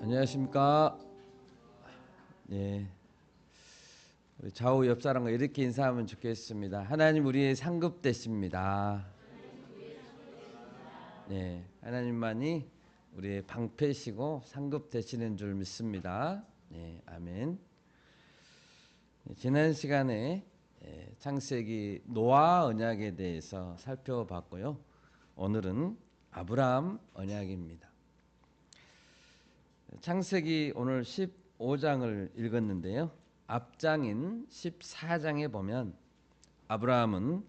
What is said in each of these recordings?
안녕하십니까. 예, 우리 좌우 옆 사람과 이렇게 인사하면 좋겠습니다. 하나님 우리의 상급 되십니다. 네, 하나님만이 우리의 방패시고 상급 되시는 줄 믿습니다. 네, 아멘. 지난 시간에 창세기 노아 언약에 대해서 살펴봤고요. 오늘은 아브라함 언약입니다. 창세기 오늘 15장을 읽었는데요. 앞장인 14장에 보면 아브라함은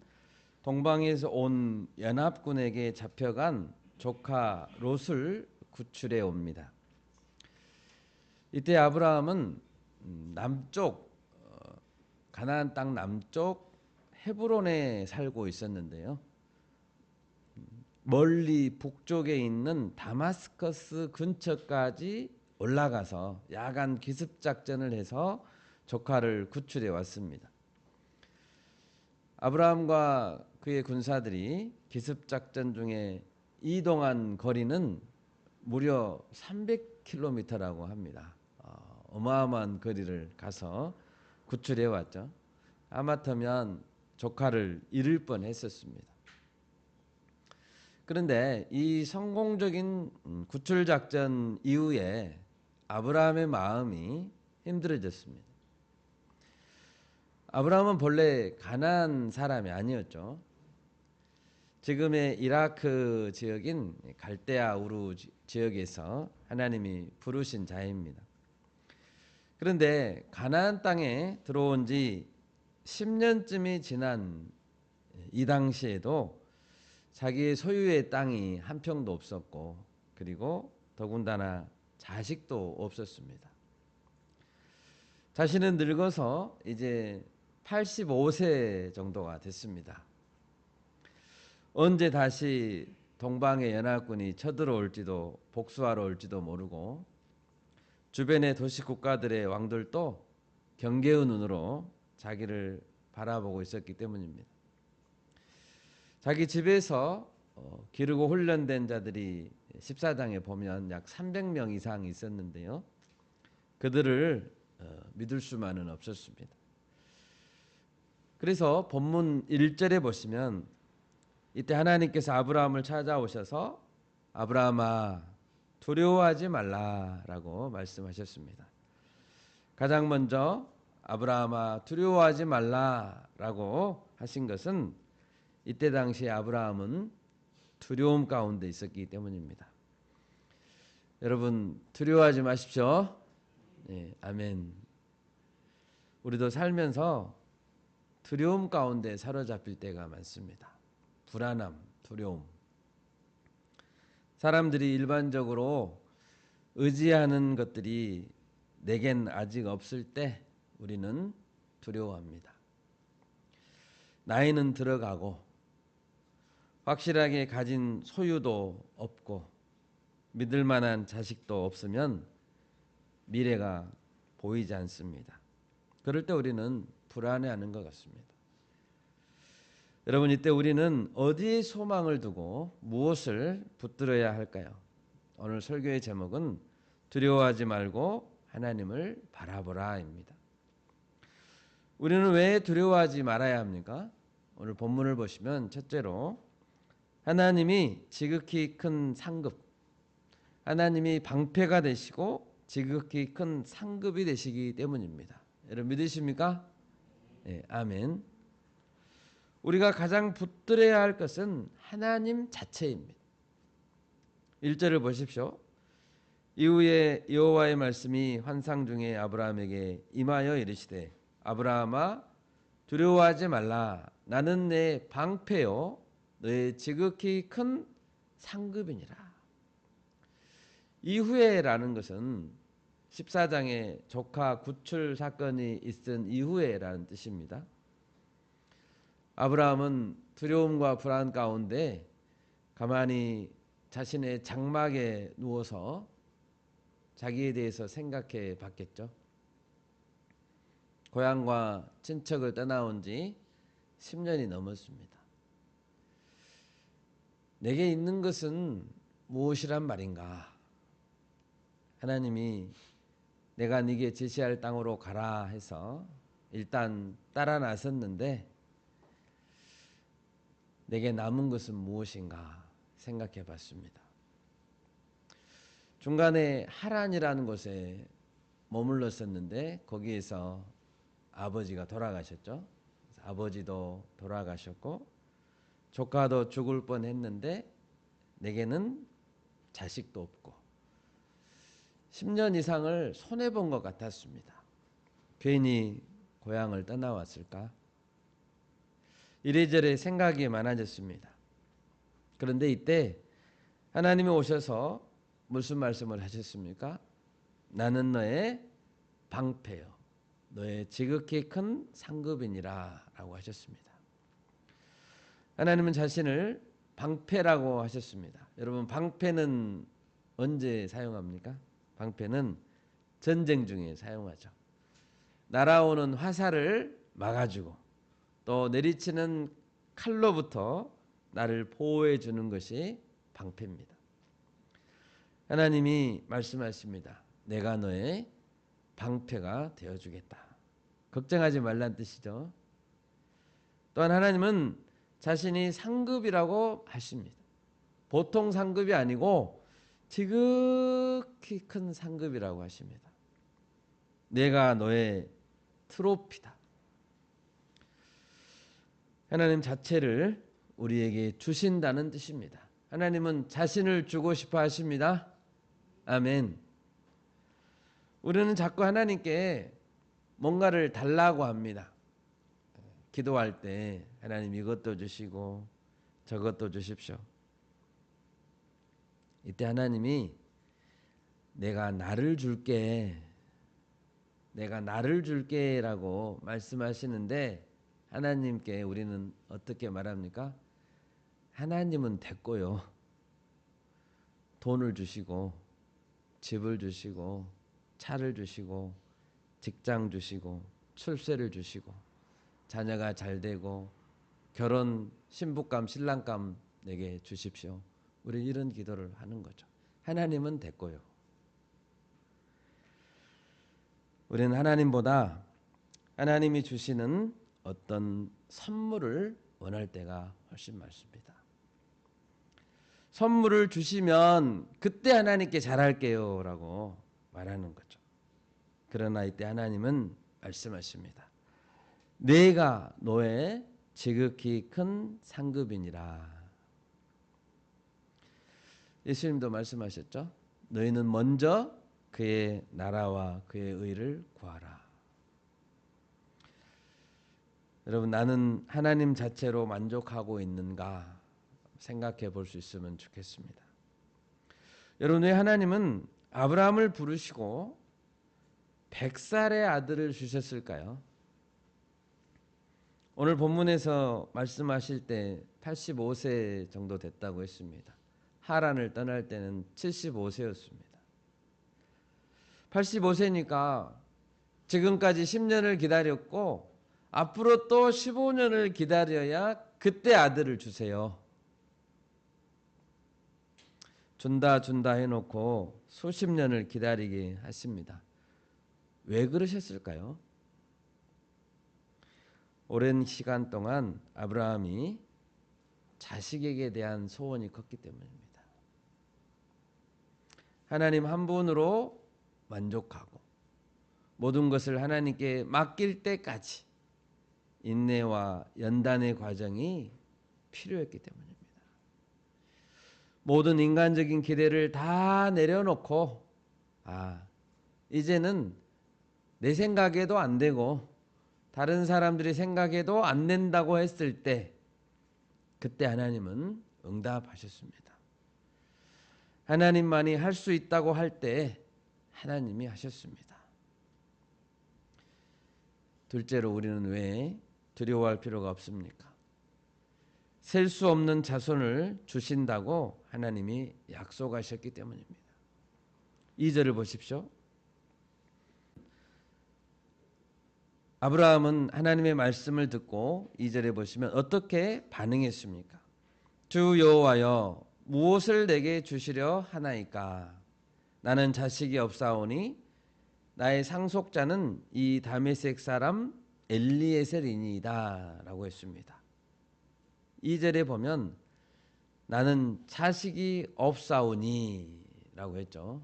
동방에서 온 연합군에게 잡혀간 조카 롯을 구출해 옵니다. 이때 아브라함은 남쪽 가나안 땅 남쪽 헤브론에 살고 있었는데요. 멀리 북쪽에 있는 다마스커스 근처까지 올라가서 야간 기습 작전을 해서 조카를 구출해 왔습니다. 아브라함과 그의 군사들이 기습 작전 중에 이동한 거리는 무려 300km라고 합니다. 어마어마한 거리를 가서 구출해 왔죠. 하마터면 조카를 잃을 뻔했었습니다. 그런데 이 성공적인 구출 작전 이후에 아브라함의 마음이 힘들어졌습니다. 아브라함은 본래 가나안 사람이 아니었죠. 지금의 이라크 지역인 갈대아 우루 지역에서 하나님이 부르신 자입니다. 그런데 가나안 땅에 들어온 지 10년쯤이 지난 이 당시에도 자기의 소유의 땅이 한 평도 없었고, 그리고 더군다나 자식도 없었습니다. 자신은 늙어서 이제 85세 정도가 됐습니다. 언제 다시 동방의 연합군이 쳐들어올지도 복수하러 올지도 모르고, 주변의 도시 국가들의 왕들도 경계의 눈으로 자기를 바라보고 있었기 때문입니다. 자기 집에서 기르고 훈련된 자들이 14장에 보면 약 300명 이상 있었는데요. 그들을 믿을 수만은 없었습니다. 그래서 본문 1절에 보시면 이때 하나님께서 아브라함을 찾아오셔서 아브라함아 두려워하지 말라라고 말씀하셨습니다. 가장 먼저 아브라함아 두려워하지 말라라고 하신 것은 이때 당시 아브라함은 두려움 가운데 있었기 때문입니다. 여러분 두려워하지 마십시오. 네, 아멘. 우리도 살면서 두려움 가운데 사로잡힐 때가 많습니다. 불안함, 두려움. 사람들이 일반적으로 의지하는 것들이 내겐 아직 없을 때 우리는 두려워합니다. 나이는 들어가고 확실하게 가진 소유도 없고 믿을 만한 자식도 없으면 미래가 보이지 않습니다. 그럴 때 우리는 불안해하는 것 같습니다. 여러분 이때 우리는 어디에 소망을 두고 무엇을 붙들어야 할까요? 오늘 설교의 제목은 두려워하지 말고 하나님을 바라보라입니다. 우리는 왜 두려워하지 말아야 합니까? 오늘 본문을 보시면 첫째로 하나님이 지극히 큰 상급, 하나님이 방패가 되시고 지극히 큰 상급이 되시기 때문입니다. 여러분 믿으십니까? 네, 아멘. 우리가 가장 붙들어야 할 것은 하나님 자체입니다. 1절을 보십시오. 이후에 여호와의 말씀이 환상 중에 아브라함에게 임하여 이르시되 아브라함아 두려워하지 말라. 나는 내 방패요 너의 지극히 큰 상급이니라. 이후에라는 것은 14장에 조카 구출 사건이 있은 이후에라는 뜻입니다. 아브라함은 두려움과 불안 가운데 가만히 자신의 장막에 누워서 자기에 대해서 생각해 봤겠죠. 고향과 친척을 떠나온 지 10년이 넘었습니다. 내게 있는 것은 무엇이란 말인가? 하나님이 내가 네게 제시할 땅으로 가라 해서 일단 따라 나섰는데 내게 남은 것은 무엇인가 생각해 봤습니다. 중간에 하란이라는 곳에 머물렀었는데 거기에서 아버지가 돌아가셨죠. 아버지도 돌아가셨고 조카도 죽을 뻔했는데 내게는 자식도 없고 10년 이상을 손해본 것 같았습니다. 괜히 고향을 떠나왔을까? 이래저래 생각이 많아졌습니다. 그런데 이때 하나님이 오셔서 무슨 말씀을 하셨습니까? 나는 너의 방패요, 너의 지극히 큰 상급이니라 라고 하셨습니다. 하나님은 자신을 방패라고 하셨습니다. 여러분, 방패는 언제 사용합니까? 방패는 전쟁 중에 사용하죠. 날아오는 화살을 막아주고 또 내리치는 칼로부터 나를 보호해 주는 것이 방패입니다. 하나님이 말씀하십니다. 내가 너의 방패가 되어주겠다. 걱정하지 말란 뜻이죠. 또한 하나님은 자신이 상급이라고 하십니다. 보통 상급이 아니고 지극히 큰 상급이라고 하십니다. 내가 너의 트로피다. 하나님 자체를 우리에게 주신다는 뜻입니다. 하나님은 자신을 주고 싶어 하십니다. 아멘. 우리는 자꾸 하나님께 뭔가를 달라고 합니다. 기도할 때 하나님 이것도 주시고 저것도 주십시오. 이때 하나님이 내가 나를 줄게, 내가 나를 줄게라고 말씀하시는데 하나님께 우리는 어떻게 말합니까? 하나님은 됐고요. 돈을 주시고 집을 주시고 차를 주시고 직장 주시고 출세를 주시고 자녀가 잘 되고 결혼 신부감 신랑감 내게 주십시오. 우리 이런 기도를 하는 거죠. 하나님은 됐고요. 우리는 하나님보다 하나님이 주시는 어떤 선물을 원할 때가 훨씬 많습니다. 선물을 주시면 그때 하나님께 잘할게요 라고 말하는 거죠. 그러나 이때 하나님은 말씀하십니다. 내가 너의 지극히 큰 상급이니라. 예수님도 말씀하셨죠. 너희는 먼저 그의 나라와 그의 의를 구하라. 여러분, 나는 하나님 자체로 만족하고 있는가 생각해 볼 수 있으면 좋겠습니다. 여러분, 왜 하나님은 아브라함을 부르시고 100살의 아들을 주셨을까요? 오늘 본문에서 말씀하실 때 85세 정도 됐다고 했습니다. 하란을 떠날 때는 75세였습니다. 85세니까 지금까지 10년을 기다렸고 앞으로 또 15년을 기다려야 그때 아들을 주세요. 준다 해놓고 수십 년을 기다리게 하십니다. 왜 그러셨을까요? 오랜 시간 동안 아브라함이 자식에게 대한 소원이 컸기 때문입니다. 하나님 한 분으로 만족하고 모든 것을 하나님께 맡길 때까지 인내와 연단의 과정이 필요했기 때문입니다. 모든 인간적인 기대를 다 내려놓고 이제는 내 생각에도 안 되고 다른 사람들이 생각해도 안 된다고 했을 때 그때 하나님은 응답하셨습니다. 하나님만이 할 수 있다고 할 때 하나님이 하셨습니다. 둘째로 우리는 왜 두려워할 필요가 없습니까? 셀 수 없는 자손을 주신다고 하나님이 약속하셨기 때문입니다. 2절을 보십시오. 아브라함은 하나님의 말씀을 듣고 2절에 보시면 어떻게 반응했습니까? 주 여호와여 무엇을 내게 주시려 하나이까? 나는 자식이 없사오니 나의 상속자는 이 다메섹 사람 엘리에셀이니이다 라고 했습니다. 2절에 보면 나는 자식이 없사오니 라고 했죠.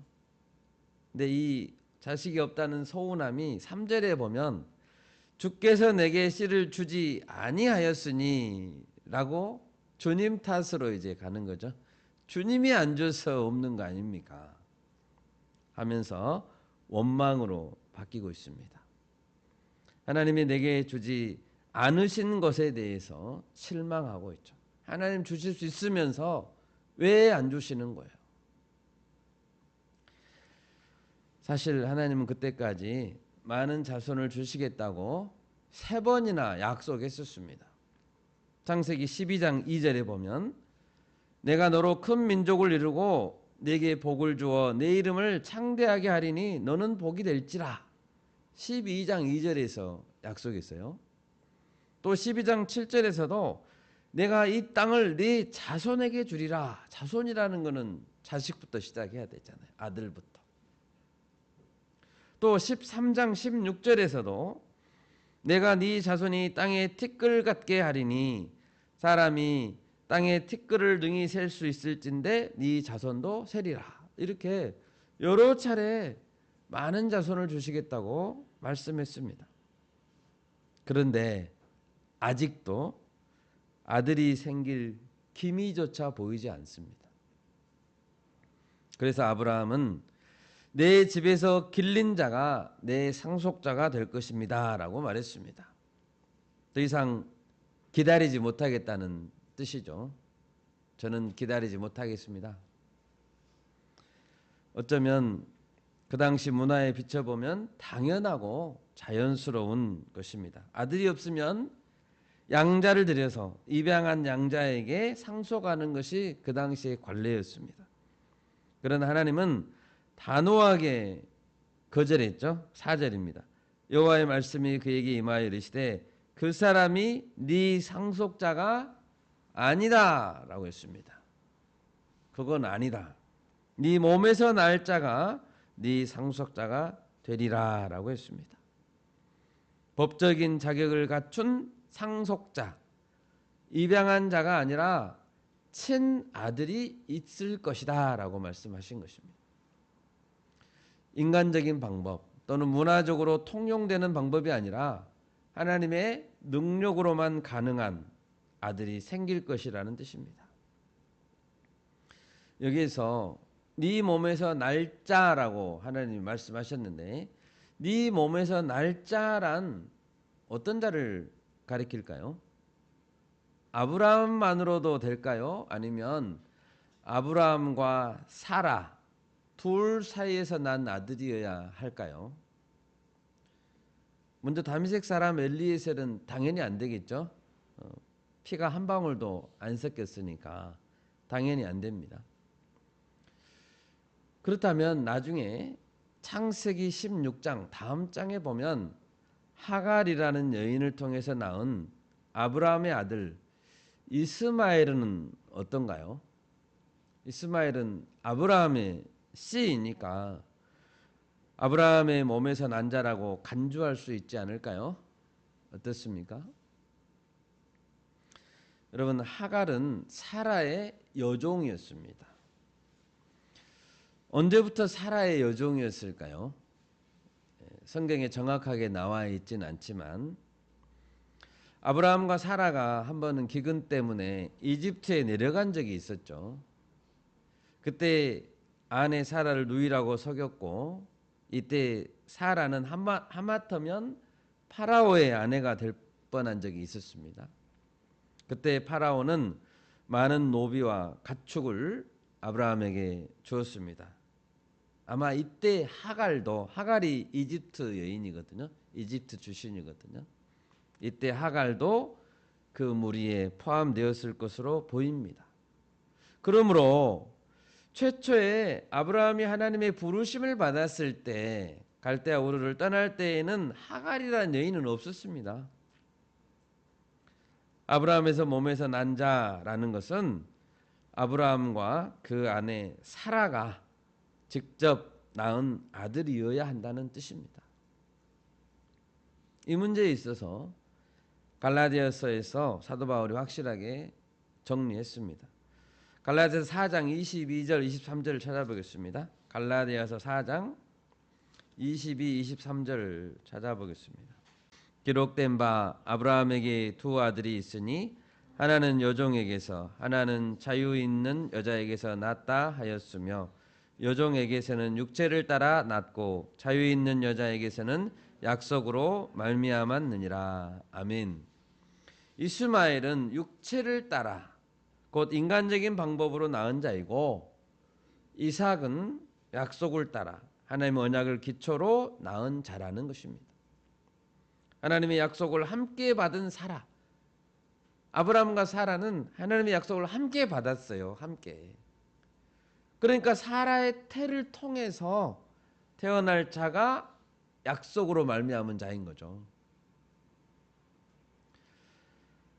근데 이 자식이 없다는 서운함이 3절에 보면 주께서 내게 씨를 주지 아니하였으니 라고 주님 탓으로 이제 가는 거죠. 주님이 안 줘서 없는 거 아닙니까? 하면서 원망으로 바뀌고 있습니다. 하나님이 내게 주지 않으신 것에 대해서 실망하고 있죠. 하나님 주실 수 있으면서 왜 안 주시는 거예요? 사실 하나님은 그때까지 많은 자손을 주시겠다고 3번이나 약속했었습니다. 창세기 12장 2절에 보면 내가 너로 큰 민족을 이루고 내게 복을 주어 내 이름을 창대하게 하리니 너는 복이 될지라. 12장 2절에서 약속했어요. 또 12장 7절에서도 내가 이 땅을 네 자손에게 주리라. 자손이라는 것은 자식부터 시작해야 되잖아요. 아들부터. 또 13장 16절에서도 내가 네 자손이 땅에 티끌 같게 하리니 사람이 땅에 티끌을 능히 셀 수 있을진데 네 자손도 세리라. 이렇게 여러 차례 많은 자손을 주시겠다고 말씀했습니다. 그런데 아직도 아들이 생길 기미조차 보이지 않습니다. 그래서 아브라함은 내 집에서 길린 자가 내 상속자가 될 것입니다 라고 말했습니다. 더 이상 기다리지 못하겠다는 뜻이죠. 저는 기다리지 못하겠습니다. 어쩌면 그 당시 문화에 비춰보면 당연하고 자연스러운 것입니다. 아들이 없으면 양자를 들여서 입양한 양자에게 상속하는 것이 그 당시의 관례였습니다. 그러나 하나님은 단호하게 거절했죠. 4절입니다. 여호와의 말씀이 그에게 임하여 이르시되 그 사람이 네 상속자가 아니다 라고 했습니다. 그건 아니다. 네 몸에서 날 자가 네 상속자가 되리라 라고 했습니다. 법적인 자격을 갖춘 상속자, 입양한 자가 아니라 친아들이 있을 것이다 라고 말씀하신 것입니다. 인간적인 방법 또는 문화적으로 통용되는 방법이 아니라 하나님의 능력으로만 가능한 아들이 생길 것이라는 뜻입니다. 여기에서 네 몸에서 날짜라고 하나님이 말씀하셨는데 네 몸에서 날짜란 어떤 자를 가리킬까요? 아브라함만으로도 될까요? 아니면 아브라함과 사라 둘 사이에서 난 아들이어야 할까요? 먼저 다메섹 사람 엘리에셀은 당연히 안 되겠죠. 피가 한 방울도 안 섞였으니까 당연히 안 됩니다. 그렇다면 나중에 창세기 16장 다음 장에 보면 하갈이라는 여인을 통해서 낳은 아브라함의 아들 이스마엘은 어떤가요? 이스마엘은 아브라함의 씨이니까 아브라함의 몸에서 난 자라고 간주할 수 있지 않을까요? 어떻습니까? 여러분, 하갈은 사라의 여종이었습니다. 언제부터 사라의 여종이었을까요? 성경에 정확하게 나와 있지는 않지만 아브라함과 사라가 한 번은 기근 때문에 이집트에 내려간 적이 있었죠. 그때 아내 사라를 누이라고 속였고 이때 사라는 하마터면 파라오의 아내가 될 뻔한 적이 있었습니다. 그때 파라오는 많은 노비와 가축을 아브라함에게 주었습니다. 아마 이때 하갈이 이집트 여인이거든요. 이집트 출신이거든요. 이때 하갈도 그 무리에 포함되었을 것으로 보입니다. 그러므로 최초에 아브라함이 하나님의 부르심을 받았을 때 갈대아 우르를 떠날 때에는 하갈이라는 여인은 없었습니다. 아브라함에서 몸에서 난 자라는 것은 아브라함과 그 아내 사라가 직접 낳은 아들이어야 한다는 뜻입니다. 이 문제에 있어서 갈라디아서에서 사도 바울이 확실하게 정리했습니다. 갈라디아서 4장 22절 23절을 찾아보겠습니다. 갈라디아서 4장 22, 23절 찾아보겠습니다. 기록된 바 아브라함에게 두 아들이 있으니 하나는 여종에게서 하나는 자유 있는 여자에게서 낳았다 하였으며 여종에게서는 육체를 따라 낳고 자유 있는 여자에게서는 약속으로 말미암았느니라. 아멘. 이스마엘은 육체를 따라 곧 인간적인 방법으로 낳은 자이고 이삭은 약속을 따라 하나님의 언약을 기초로 낳은 자라는 것입니다. 하나님의 약속을 함께 받은 사라. 아브라함과 사라는 하나님의 약속을 함께 받았어요. 함께. 그러니까 사라의 태를 통해서 태어날 자가 약속으로 말미암은 자인 거죠.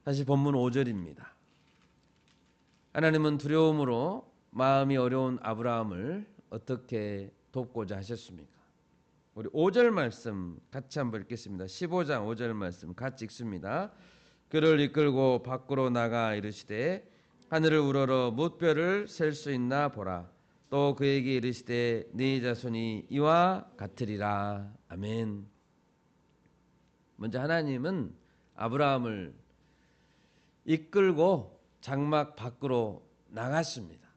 다시 본문 5절입니다. 하나님은 두려움으로 마음이 어려운 아브라함을 어떻게 돕고자 하셨습니까? 우리 5절 말씀 같이 한번 읽겠습니다. 15장 5절 말씀 같이 읽습니다. 그를 이끌고 밖으로 나가 이르시되 하늘을 우러러 뭇별을 셀 수 있나 보라. 또 그에게 이르시되 네 자손이 이와 같으리라. 아멘. 먼저 하나님은 아브라함을 이끌고 장막 밖으로 나갔습니다.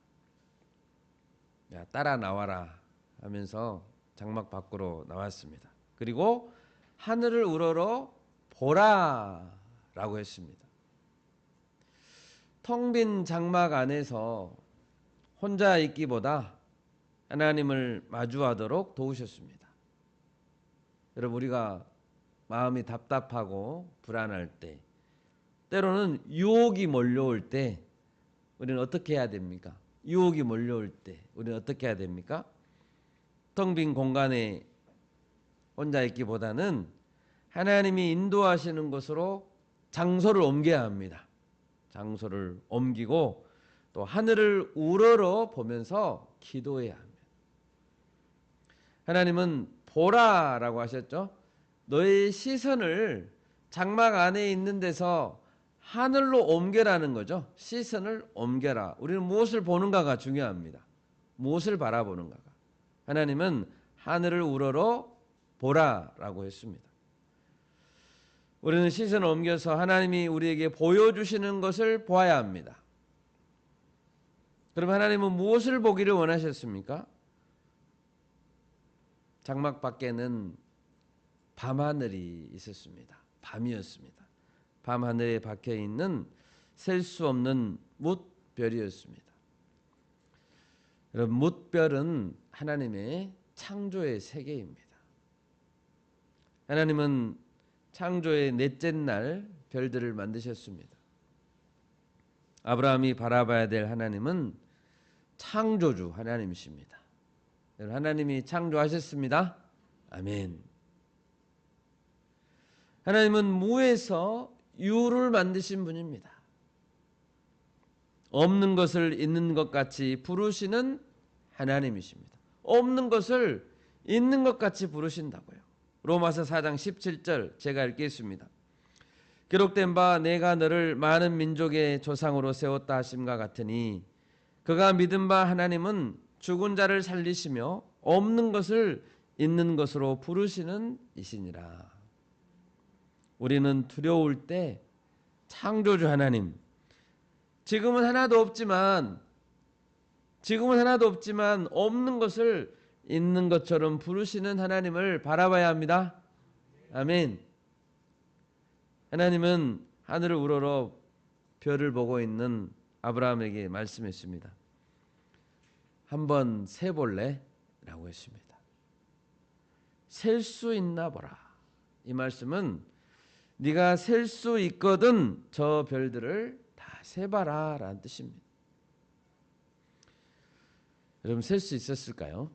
야, 따라 나와라 하면서 장막 밖으로 나왔습니다. 그리고 하늘을 우러러 보라라고 했습니다. 텅 빈 장막 안에서 혼자 있기보다 하나님을 마주하도록 도우셨습니다. 여러분, 우리가 마음이 답답하고 불안할 때, 때로는 유혹이 몰려올 때 우리는 어떻게 해야 됩니까? 유혹이 몰려올 때 우리는 어떻게 해야 됩니까? 텅 빈 공간에 혼자 있기보다는 하나님이 인도하시는 곳으로 장소를 옮겨야 합니다. 장소를 옮기고 또 하늘을 우러러 보면서 기도해야 합니다. 하나님은 보라라고 하셨죠. 너의 시선을 장막 안에 있는 데서 하늘로 옮겨라는 거죠. 시선을 옮겨라. 우리는 무엇을 보는가가 중요합니다. 무엇을 바라보는가가. 하나님은 하늘을 우러러 보라라고 했습니다. 우리는 시선을 옮겨서 하나님이 우리에게 보여주시는 것을 보아야 합니다. 그럼 하나님은 무엇을 보기를 원하셨습니까? 장막 밖에는 밤하늘이 있었습니다. 밤이었습니다. 밤하늘에 박혀있는 셀 수 없는 뭇별이었습니다. 여러분, 뭇별은 하나님의 창조의 세계입니다. 하나님은 창조의 넷째 날 별들을 만드셨습니다. 아브라함이 바라봐야 될 하나님은 창조주 하나님이십니다. 하나님이 창조하셨습니다. 아멘. 하나님은 무에서 유를 만드신 분입니다. 없는 것을 있는 것 같이 부르시는 하나님이십니다. 없는 것을 있는 것 같이 부르신다고요. 로마서 4장 17절 제가 읽겠습니다. 기록된 바 내가 너를 많은 민족의 조상으로 세웠다 하심과 같으니 그가 믿은 바 하나님은 죽은 자를 살리시며 없는 것을 있는 것으로 부르시는 이시니라. 우리는 두려울 때 창조주 하나님, 지금은 하나도 없지만 없는 것을 있는 것처럼 부르시는 하나님을 바라봐야 합니다. 아멘. 하나님은 하늘을 우러러 별을 보고 있는 아브라함에게 말씀했습니다. 한번 세볼래? 라고 했습니다. 셀 수 있나 보라. 이 말씀은 네가 셀 수 있거든 저 별들을 다 세봐라 라는 뜻입니다. 여러분, 셀 수 있었을까요?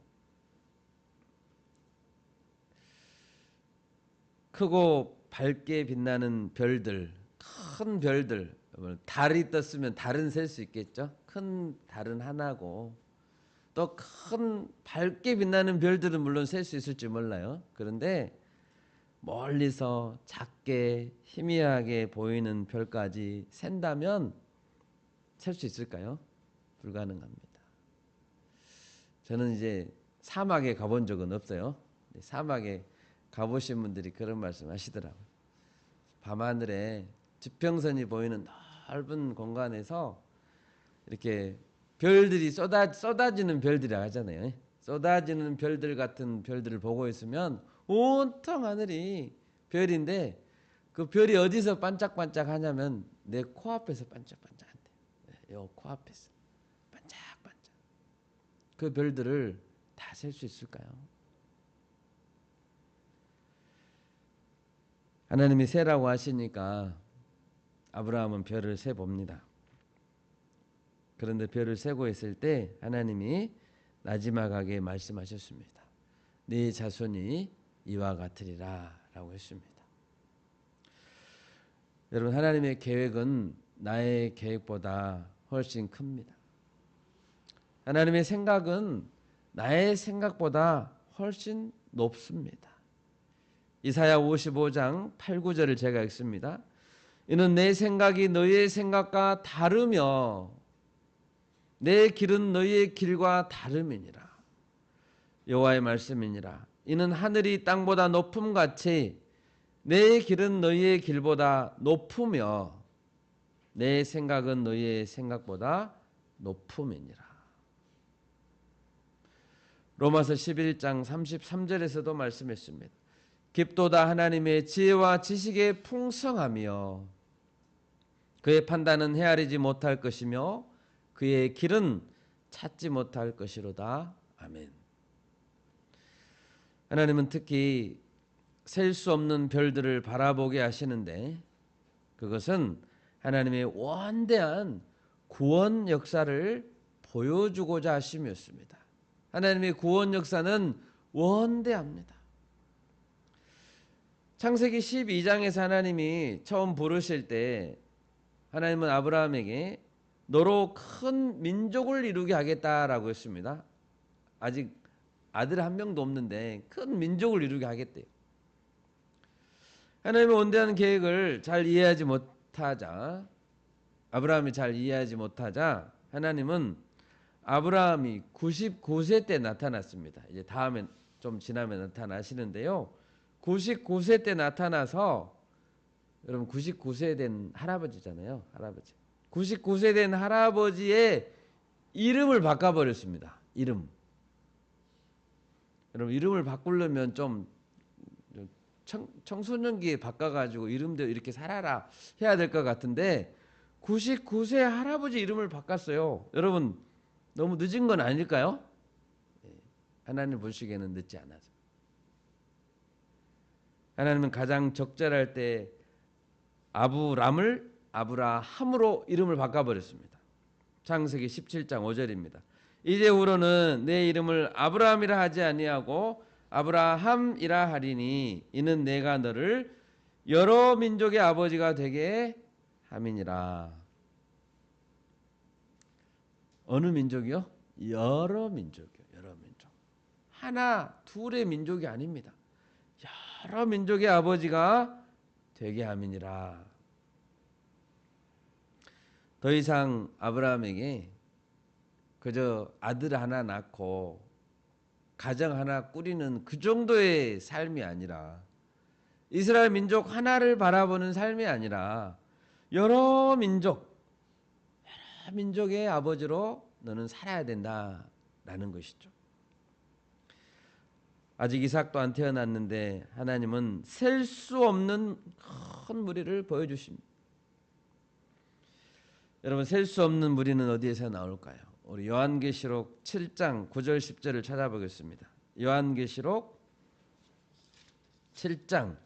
크고 밝게 빛나는 별들, 큰 별들, 달이 떴으면 달은 셀 수 있겠죠? 큰 달은 하나고 또 큰 밝게 빛나는 별들은 물론 셀 수 있을지 몰라요. 그런데 멀리서 작게 희미하게 보이는 별까지 센다면 셀 수 있을까요? 불가능합니다. 저는 이제 사막에 가본 적은 없어요. 사막에 가보신 분들이 그런 말씀 하시더라고요. 밤하늘에 지평선이 보이는 넓은 공간에서 이렇게 별들이 쏟아지는 별들이라고 하잖아요. 쏟아지는 별들 같은 별들을 보고 있으면 온통 하늘이 별인데 그 별이 어디서 반짝반짝 하냐면 내 코앞에서 반짝반짝한대. 요 코앞에서 반짝반짝. 그 별들을 다 셀 수 있을까요? 하나님이 세라고 하시니까 아브라함은 별을 세 봅니다. 그런데 별을 세고 있을 때 하나님이 나지막하게 말씀하셨습니다. 네 자손이 이와 같으리라 라고 했습니다. 여러분, 하나님의 계획은 나의 계획보다 훨씬 큽니다. 하나님의 생각은 나의 생각보다 훨씬 높습니다. 이사야 55장 8, 9절을 제가 읽습니다. 이는 내 생각이 너희의 생각과 다르며 내 길은 너희의 길과 다름이니라. 여호와의 말씀이니라. 이는 하늘이 땅보다 높음같이 내 길은 너희의 길보다 높으며 내 생각은 너희의 생각보다 높음이니라. 로마서 11장 33절에서도 말씀했습니다. 깊도다 하나님의 지혜와 지식의 풍성하며 그의 판단은 헤아리지 못할 것이며 그의 길은 찾지 못할 것이로다. 아멘. 하나님은 특히 셀 수 없는 별들을 바라보게 하시는데 그것은 하나님의 원대한 구원 역사를 보여주고자 하심이었습니다. 하나님의 구원 역사는 원대합니다. 창세기 12장에서 하나님이 처음 부르실 때 하나님은 아브라함에게 너로 큰 민족을 이루게 하겠다라고 했습니다. 아직 아들 한 명도 없는데 큰 민족을 이루게 하겠대요. 하나님의 원대한 계획을 잘 이해하지 못하자, 아브라함이 잘 이해하지 못하자 하나님은 아브라함이 99세 때 나타났습니다. 이제 다음에 좀 지나면 나타나시는데요. 99세 때 나타나서, 여러분 99세 된 할아버지잖아요. 할아버지. 99세 된 할아버지의 이름을 바꿔버렸습니다. 이름. 여러분 이름을 바꾸려면 좀 청소년기에 바꿔가지고 이름도 이렇게 살아라 해야 될 것 같은데 99세 할아버지 이름을 바꿨어요. 여러분 너무 늦은 건 아닐까요? 하나님 보시기에는 늦지 않아서. 하나님은 가장 적절할 때 아브람을 아브라함으로 이름을 바꿔버렸습니다. 창세기 17장 5절입니다. 이제후로는 내 이름을 아브라함이라 하지 아니하고 아브라함이라 하리니 이는 내가 너를 여러 민족의 아버지가 되게 함이니라. 어느 민족이요? 여러 민족이요. 여러 민족. 하나 둘의 민족이 아닙니다. 여러 민족의 아버지가 되게 함이니라. 더 이상 아브라함에게 그저 아들 하나 낳고 가정 하나 꾸리는 그 정도의 삶이 아니라, 이스라엘 민족 하나를 바라보는 삶이 아니라 여러 민족의 아버지로 너는 살아야 된다라는 것이죠. 아직 이삭도 안 태어났는데 하나님은 셀 수 없는 큰 무리를 보여주십니다. 여러분 셀 수 없는 무리는 어디에서 나올까요? 우리 요한계시록 7장 9절 10절을 찾아보겠습니다. 요한계시록 7장.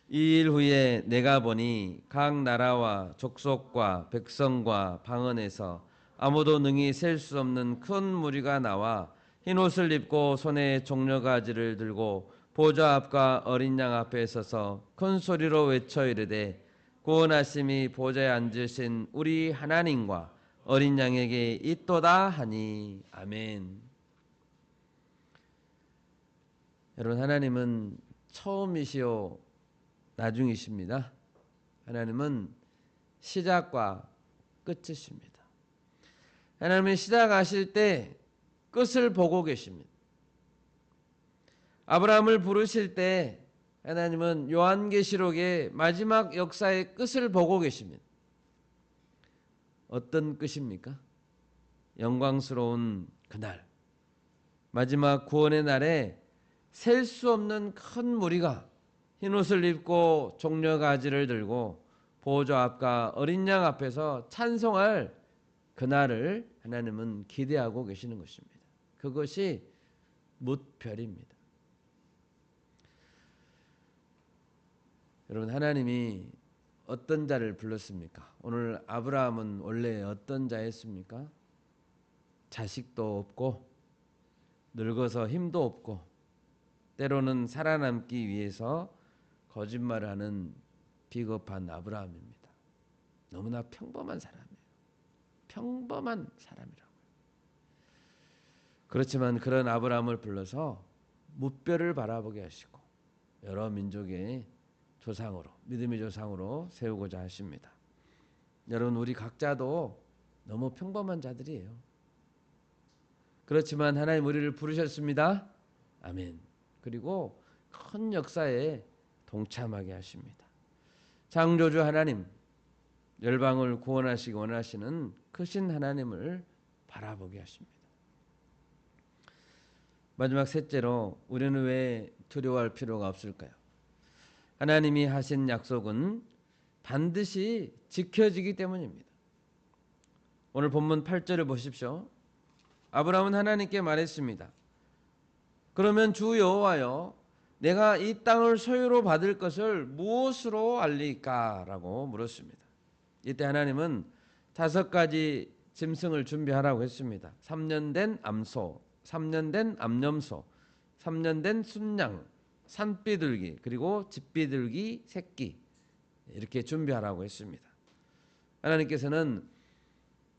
이 일 후에 내가 보니 각 나라와 족속과 백성과 방언에서 아무도 능히 셀 수 없는 큰 무리가 나와 흰옷을 입고 손에 종려가지를 들고 보좌 앞과 어린 양 앞에 서서 큰 소리로 외쳐 이르되 구원하심이 보좌에 앉으신 우리 하나님과 어린 양에게 있도다 하니. 아멘. 여러분, 하나님은 처음이시요 나중이십니다. 하나님은 시작과 끝이십니다. 하나님은 시작하실 때 끝을 보고 계십니다. 아브라함을 부르실 때 하나님은 요한계시록의 마지막 역사의 끝을 보고 계십니다. 어떤 끝입니까? 영광스러운 그날, 마지막 구원의 날에 셀 수 없는 큰 무리가 흰옷을 입고 종려가지를 들고 보좌 앞과 어린 양 앞에서 찬송할 그날을 하나님은 기대하고 계시는 것입니다. 그것이 뭇별입니다. 여러분, 하나님이 어떤 자를 불렀습니까? 오늘 아브라함은 원래 어떤 자였습니까? 자식도 없고 늙어서 힘도 없고 때로는 살아남기 위해서 거짓말을 하는 비겁한 아브라함입니다. 너무나 평범한 사람이에요. 평범한 사람이라고요. 그렇지만 그런 아브라함을 불러서 무뼈를 바라보게 하시고 여러 민족의 조상으로, 믿음의 조상으로 세우고자 하십니다. 여러분, 우리 각자도 너무 평범한 자들이에요. 그렇지만 하나님 우리를 부르셨습니다. 아멘. 그리고 큰 역사에 동참하게 하십니다. 창조주 하나님, 열방을 구원하시기 원하시는 크신 하나님을 바라보게 하십니다. 마지막 셋째로, 우리는 왜 두려워할 필요가 없을까요? 하나님이 하신 약속은 반드시 지켜지기 때문입니다. 오늘 본문 8절을 보십시오. 아브라함은 하나님께 말했습니다. 그러면 주 여호와여, 내가 이 땅을 소유로 받을 것을 무엇으로 알리까? 라고 물었습니다. 이때 하나님은 5가지 짐승을 준비하라고 했습니다. 3년 된 암소, 3년 된 암염소, 3년 된 순양, 산비둘기, 그리고 집비둘기 새끼, 이렇게 준비하라고 했습니다. 하나님께서는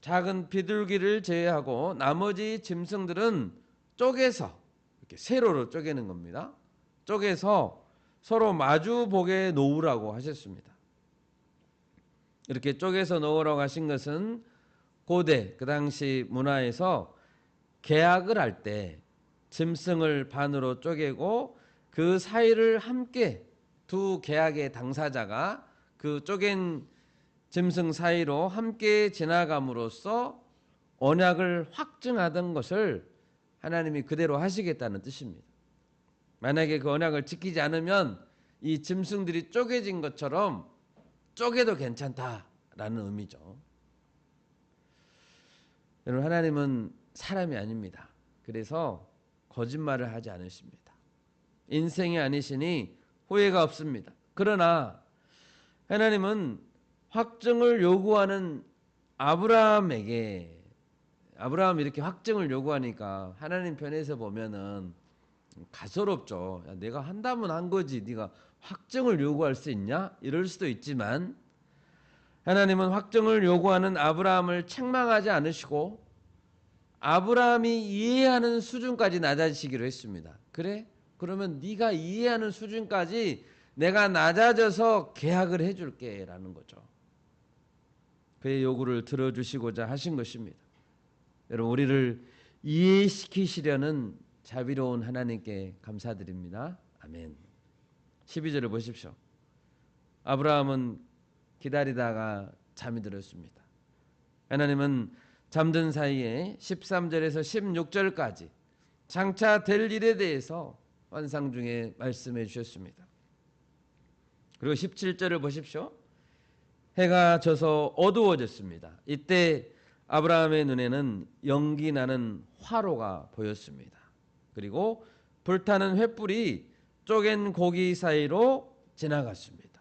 작은 비둘기를 제외하고 나머지 짐승들은 쪼개서, 이렇게 세로로 쪼개는 겁니다. 쪼개서 서로 마주 보게 놓으라고 하셨습니다. 이렇게 쪼개서 놓으라고 하신 것은 고대 그 당시 문화에서 계약을 할 때 짐승을 반으로 쪼개고 그 사이를 함께 두 계약의 당사자가 그 쪼갠 짐승 사이로 함께 지나감으로써 언약을 확증하던 것을 하나님이 그대로 하시겠다는 뜻입니다. 만약에 그 언약을 지키지 않으면 이 짐승들이 쪼개진 것처럼 쪼개도 괜찮다라는 의미죠. 여러분, 하나님은 사람이 아닙니다. 그래서 거짓말을 하지 않으십니다. 인생이 아니시니 후회가 없습니다. 그러나 하나님은 확증을 요구하는 아브라함에게, 아브라함이 이렇게 확증을 요구하니까 하나님 편에서 보면은 가소롭죠. 야, 내가 한다면 한 거지, 네가 확증을 요구할 수 있냐? 이럴 수도 있지만 하나님은 확증을 요구하는 아브라함을 책망하지 않으시고 아브라함이 이해하는 수준까지 낮아지시기로 했습니다. 그래? 그러면 네가 이해하는 수준까지 내가 낮아져서 계약을 해줄게 라는 거죠. 그의 요구를 들어주시고자 하신 것입니다. 여러분, 우리를 이해시키시려는 자비로운 하나님께 감사드립니다. 아멘. 12절을 보십시오. 아브라함은 기다리다가 잠이 들었습니다. 하나님은 잠든 사이에 13절에서 16절까지 장차 될 일에 대해서 환상 중에 말씀해 주셨습니다. 그리고 17절을 보십시오. 해가 져서 어두워졌습니다. 이때 아브라함의 눈에는 연기 나는 화로가 보였습니다. 그리고 불타는 횃불이 쪼갠 고기 사이로 지나갔습니다.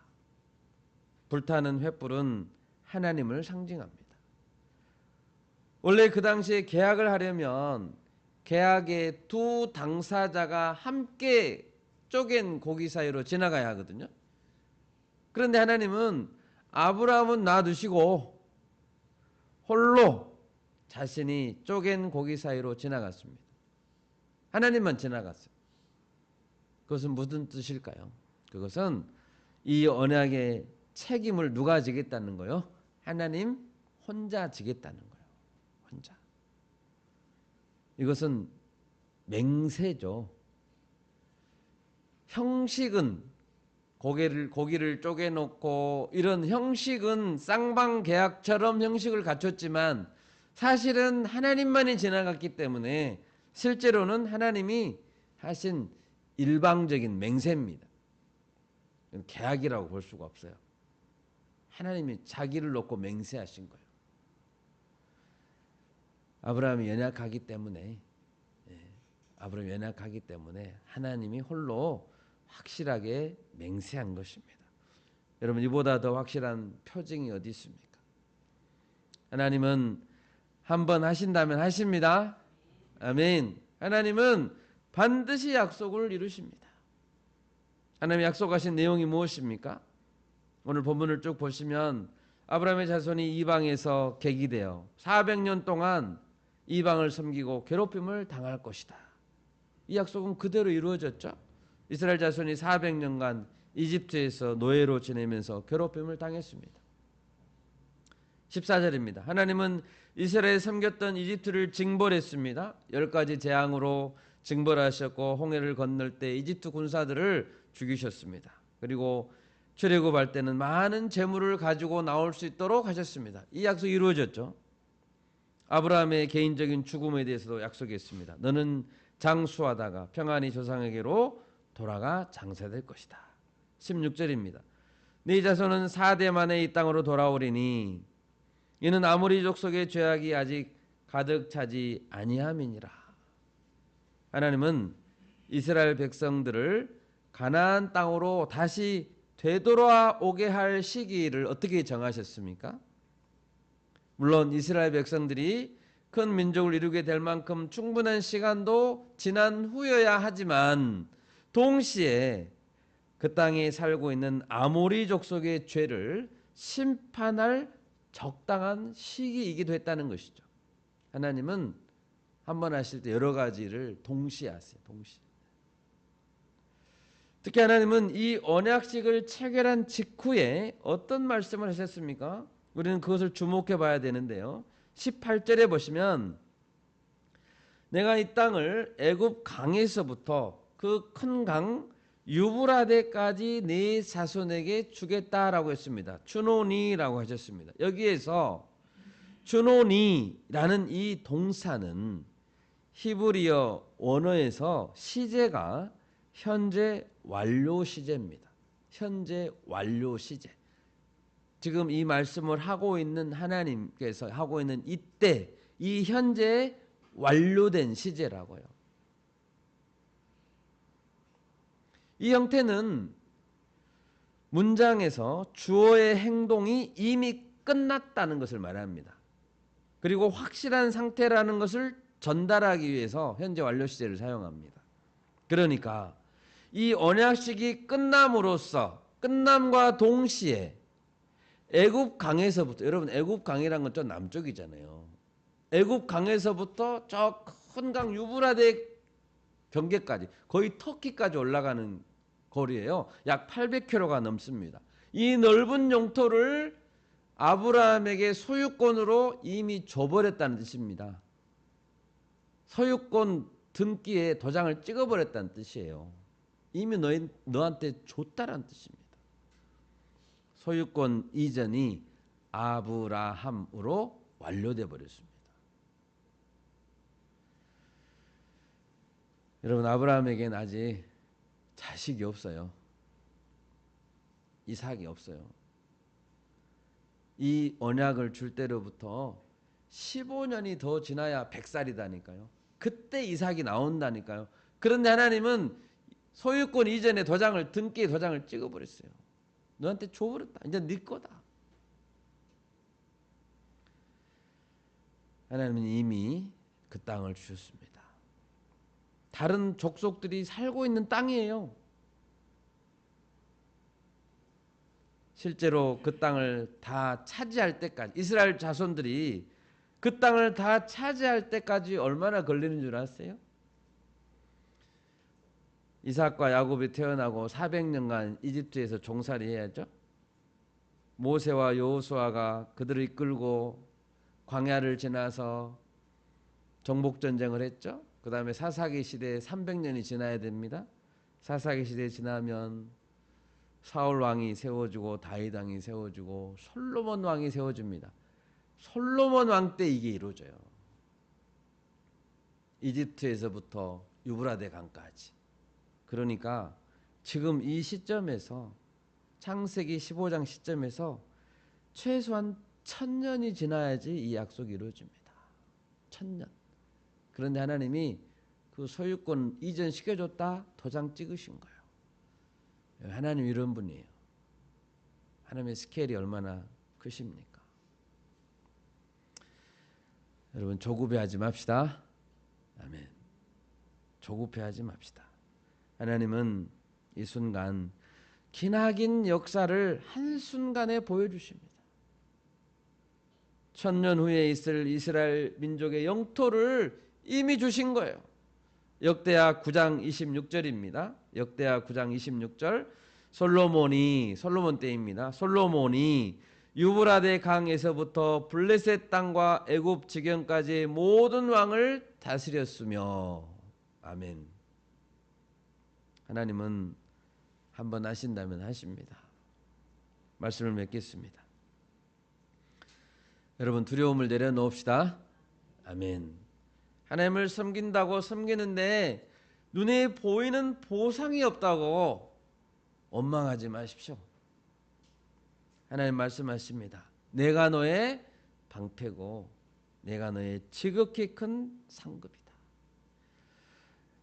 불타는 횃불은 하나님을 상징합니다. 원래 그 당시에 계약을 하려면 계약의 두 당사자가 함께 쪼갠 고기 사이로 지나가야 하거든요. 그런데 하나님은 아브라함은 놔두시고 홀로 자신이 쪼갠 고기 사이로 지나갔습니다. 하나님만 지나갔어요. 그것은 무슨 뜻일까요? 그것은 이 언약의 책임을 누가 지겠다는 거요? 하나님 혼자 지겠다는 거예요. 혼자. 이것은 맹세죠. 형식은 고기를 쪼개놓고 이런 형식은 쌍방 계약처럼 형식을 갖췄지만 사실은 하나님만이 지나갔기 때문에 실제로는 하나님이 하신 일방적인 맹세입니다. 계약이라고 볼 수가 없어요. 하나님이 자기를 놓고 맹세하신 거예요. 아브라함이 연약하기 때문에 하나님이 홀로 확실하게 맹세한 것입니다. 여러분, 이보다 더 확실한 표징이 어디 있습니까? 하나님은 한번 하신다면 하십니다. 아멘. 하나님은 반드시 약속을 이루십니다. 하나님이 약속하신 내용이 무엇입니까? 오늘 본문을 쭉 보시면 아브라함의 자손이 이방에서 객이되어 400년 동안 이방을 섬기고 괴롭힘을 당할 것이다. 이 약속은 그대로 이루어졌죠. 이스라엘 자손이 400년간 이집트에서 노예로 지내면서 괴롭힘을 당했습니다. 14절입니다. 하나님은 이스라엘에 섬겼던 이집트를 징벌했습니다. 10가지 재앙으로 징벌하셨고 홍해를 건널 때 이집트 군사들을 죽이셨습니다. 그리고 출애굽할 때는 많은 재물을 가지고 나올 수 있도록 하셨습니다. 이 약속이 이루어졌죠. 아브라함의 개인적인 죽음에 대해서도 약속했습니다. 너는 장수하다가 평안히 조상에게로 돌아가 장사될 것이다. 16절입니다. 네 자손은 4대 만에 이 땅으로 돌아오리니 이는 아모리 족속의 죄악이 아직 가득 차지 아니함이니라. 하나님은 이스라엘 백성들을 가나안 땅으로 다시 되돌아오게 할 시기를 어떻게 정하셨습니까? 물론 이스라엘 백성들이 큰 민족을 이루게 될 만큼 충분한 시간도 지난 후여야 하지만 동시에 그 땅에 살고 있는 아모리 족속의 죄를 심판할 적당한 시기이기도 했다는 것이죠. 하나님은 한번 하실 때 여러 가지를 동시에 하세요. 동시에. 특히 하나님은 이 언약식을 체결한 직후에 어떤 말씀을 하셨습니까? 우리는 그것을 주목해 봐야 되는데요. 18절에 보시면 내가 이 땅을 애굽 강에서부터 그 큰 강 유브라데까지 네 자손에게 주겠다라고 했습니다. 추노니라고 하셨습니다. 여기에서 추노니라는 이 동사는 히브리어 원어에서 시제가 현재 완료 시제입니다. 현재 완료 시제. 지금 이 말씀을 하고 있는 하나님께서 하고 있는 이때 이 현재 완료된 시제라고요. 이 형태는 문장에서 주어의 행동이 이미 끝났다는 것을 말합니다. 그리고 확실한 상태라는 것을 전달하기 위해서 현재 완료 시제를 사용합니다. 그러니까 이 언약식이 끝남으로써 끝남과 동시에 애굽 강에서부터, 여러분 애굽 강이란 건 저 남쪽이잖아요. 애굽 강에서부터 저 큰 강 유브라데 경계까지 거의 터키까지 올라가는 거리예요. 약 800km가 넘습니다. 이 넓은 영토를 아브라함에게 소유권으로 이미 줘버렸다는 뜻입니다. 소유권 등기에 도장을 찍어버렸다는 뜻이에요. 이미 너한테 줬다는 뜻입니다. 소유권 이전이 아브라함으로 완료돼 버렸습니다. 여러분, 아브라함에게는 아직 자식이 없어요. 이삭이 없어요. 이 언약을 줄 때로부터 15년이 더 지나야 100살이다니까요. 그때 이삭이 나온다니까요. 그런데 하나님은 소유권 이전에 등기에 도장을 찍어버렸어요. 너한테 줘버렸다. 이제 네 거다. 하나님은 이미 그 땅을 주셨습니다. 다른 족속들이 살고 있는 땅이에요. 실제로 그 땅을 다 차지할 때까지, 이스라엘 자손들이 그 땅을 다 차지할 때까지 얼마나 걸리는 줄 아세요? 이삭과 야곱이 태어나고 400년간 이집트에서 종살이 해야죠. 모세와 여호수아가 그들을 이끌고 광야를 지나서 정복 전쟁을 했죠. 그 다음에 사사기 시대에 300년이 지나야 됩니다. 사사기 시대에 지나면 사울 왕이 세워지고 다윗 왕이 세워지고 솔로몬 왕이 세워집니다. 솔로몬 왕 때 이게 이루어져요. 이집트에서부터 유브라데 강까지. 그러니까 지금 이 시점에서 창세기 15장 시점에서 최소한 1000년이 지나야지 이 약속이 이루어집니다. 1000년. 그런데 하나님이 그 소유권 이전시켜줬다 도장 찍으신 거예요. 하나님 이런 분이에요. 하나님의 스케일이 얼마나 크십니까? 여러분 조급해하지 맙시다. 아멘. 조급해하지 맙시다. 하나님은 이 순간 기나긴 역사를 한순간에 보여주십니다. 1000년 후에 있을 이스라엘 민족의 영토를 이미 주신 거예요. 역대하 9장 26절입니다. 역대하 9장 26절. 솔로몬 때입니다. 솔로몬이 유브라데 강에서부터 블레셋 땅과 애굽 지경까지 모든 왕을 다스렸으며. 아멘. 하나님은 한번 하신다면 하십니다. 말씀을 맺겠습니다. 여러분 두려움을 내려놓읍시다. 아멘. 하나님을 섬긴다고 섬기는데 눈에 보이는 보상이 없다고 원망하지 마십시오. 하나님 말씀하십니다. 내가 너의 방패고 내가 너의 지극히 큰 상급이다.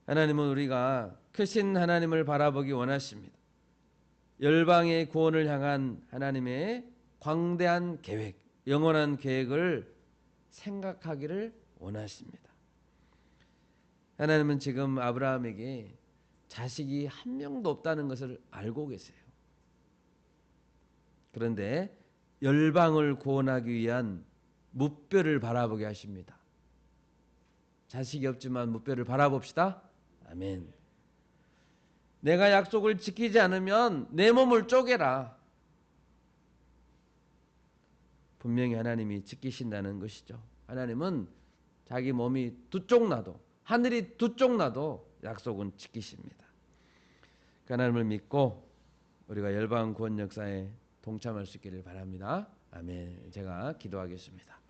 하나님은 우리가 크신 하나님을 바라보기 원하십니다. 열방의 구원을 향한 하나님의 광대한 계획, 영원한 계획을 생각하기를 원하십니다. 하나님은 지금 아브라함에게 자식이 한 명도 없다는 것을 알고 계세요. 그런데 열방을 구원하기 위한 무뼈를 바라보게 하십니다. 자식이 없지만 무뼈를 바라봅시다. 아멘. 내가 약속을 지키지 않으면 내 몸을 쪼개라. 분명히 하나님이 지키신다는 것이죠. 하나님은 자기 몸이 두 쪽 나도, 하늘이 두 쪽 나도 약속은 지키십니다. 하나님을 믿고 우리가 열방 구원 역사에 동참할 수 있기를 바랍니다. 아멘. 제가 기도하겠습니다.